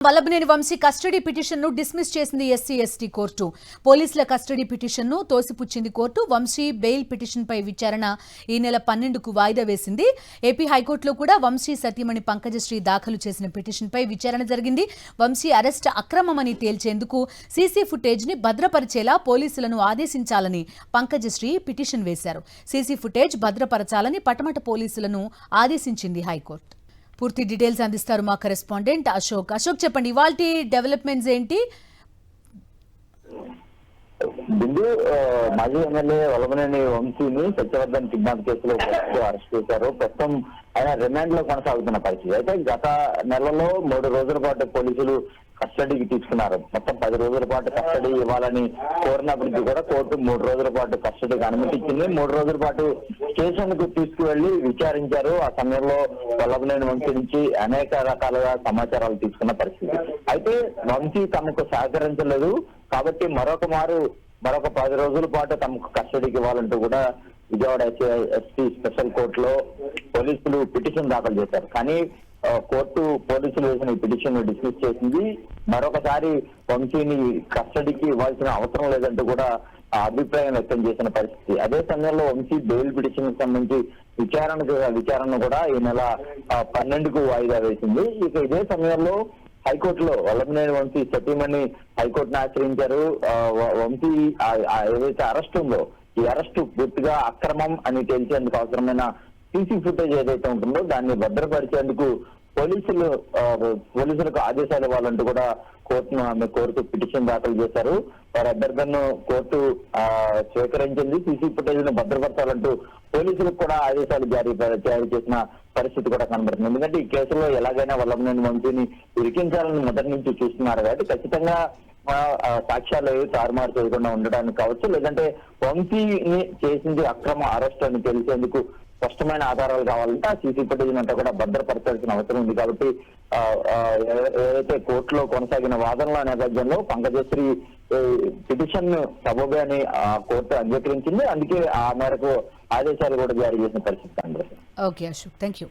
Vallabhaneni Vamsi custody పిటిషన్ను dismiss చేసింది ఎస్సీ/ఎస్టీ court. పోలీసుల కస్టడీ పిటిషన్ను తోసిపుచ్చింది కోర్టు. వంశీ బెయిల్ పిటిషన్పై విచారణ ఈ నెల 12కు వాయిదా వేసింది. ఏపీ హైకోర్టులో కూడా వంశీ సతీమణి పంకజశ్రీ దాఖలు చేసిన పిటిషన్పై విచారణ జరిగింది. వంశీ అరెస్ట్ అక్రమమని తేల్చేందుకు సీసీ ఫుటేజ్ని భద్రపరిచేలా పోలీసులను ఆదేశించాలని పంకజశ్రీ పిటిషన్ వేశారు. సీసీ ఫుటేజ్ భద్రపరచాలని పటమట పోలీసులను ఆదేశించింది హైకోర్టు. పూర్తి డీటెయిల్స్ అందిస్తారు మా కరెస్పాండెంట్ అశోక్. చెప్పండి, ఇవాల్టి డెవలప్మెంట్స్ ఏంటి? బిందు మాజీ ఎమ్మెల్యే వల్లభనేని వంశీని సత్యవర్ధన్ కిడ్నాప్ కేసులో అరెస్ట్ చేశారు. ప్రస్తుతం ఆయన రిమాండ్ లో కొనసాగుతున్న పరిస్థితి. అయితే గత నెలలో 3 రోజుల పాటు పోలీసులు కస్టడీకి తీసుకున్నారు. మొత్తం 10 రోజుల పాటు కస్టడీ ఇవ్వాలని కోరినప్పటికీ కూడా కోర్టు 3 రోజుల పాటు కస్టడీకి అనుమతి ఇచ్చింది. 3 రోజుల పాటు స్టేషన్ కు తీసుకువెళ్లి విచారించారు. ఆ సమయంలో వల్లభనేని వంశీ నుంచి అనేక రకాలుగా సమాచారాలు తీసుకున్న పరిస్థితి. అయితే వంశీ తమకు సహకరించలేదు కాబట్టి మరొక 10 రోజుల పాటు తమకు కస్టడీకి ఇవ్వాలంటూ కూడా విజయవాడ ఎస్పీ స్పెషల్ కోర్టులో పోలీసులు పిటిషన్ దాఖలు చేశారు. కానీ కోర్టు పోలీసులు వేసిన ఈ పిటిషన్ డిస్మిస్ చేసింది. మరొకసారి వంశీని కస్టడీకి ఇవ్వాల్సిన అవసరం లేదంటూ కూడా అభిప్రాయం వ్యక్తం చేసిన పరిస్థితి. అదే సమయంలో వంశీ బెయిల్ పిటిషన్ సంబంధించి విచారణ కూడా ఈ నెల 12కు వాయిదా వేసింది. ఇక ఇదే సమయంలో హైకోర్టులో వల్లభనేని వంశీ సతీమణి హైకోర్టును ఆశ్రయించారు. వంశీ ఏదైతే అరెస్ట్ ఉందో ఈ అరెస్టు పూర్తిగా అక్రమం అని తేల్చేందుకు అవసరమైన సీసీ ఫుటేజ్ ఏదైతే ఉంటుందో దాన్ని భద్రపరిచేందుకు పోలీసులకు ఆదేశాలు ఇవ్వాలంటూ కూడా కోర్టును ఆమె కోరుతూ పిటిషన్ దాఖలు చేశారు. వారి అభ్యర్థనను కోర్టు స్వీకరించింది. సీసీ ఫుటేజ్ ను భద్రపరచాలంటూ పోలీసులకు కూడా ఆదేశాలు జారీ చేసిన పరిస్థితి కూడా కనబడుతుంది. ఎందుకంటే ఈ కేసులో ఎలాగైనా వల్లభనేని వంశీని ఇరికించాలని మొదటి నుంచి చూస్తున్నారు కాబట్టి ఖచ్చితంగా సాక్ష్యాలు తారుమారు చేయకుండా ఉండడానికి కావచ్చు, లేదంటే వంశీని చేసింది అక్రమ అరెస్ట్ అని తెలిసేందుకు స్పష్టమైన ఆధారాలు కావాలంటే ఆ సీసీ ఫుటేజ్ అంతా కూడా భద్రపరచాల్సిన అవసరం ఉంది. కాబట్టి ఏదైతే కోర్టులో కొనసాగిన వాదనల నేపథ్యంలో పంకజశ్రీ పిటిషన్ సబబే అని కోర్టు అంగీకరించింది. అందుకే ఆ మేరకు ఆదేశాలు కూడా జారీ చేసిన పరిస్థితి. Okay Ashok, thank you.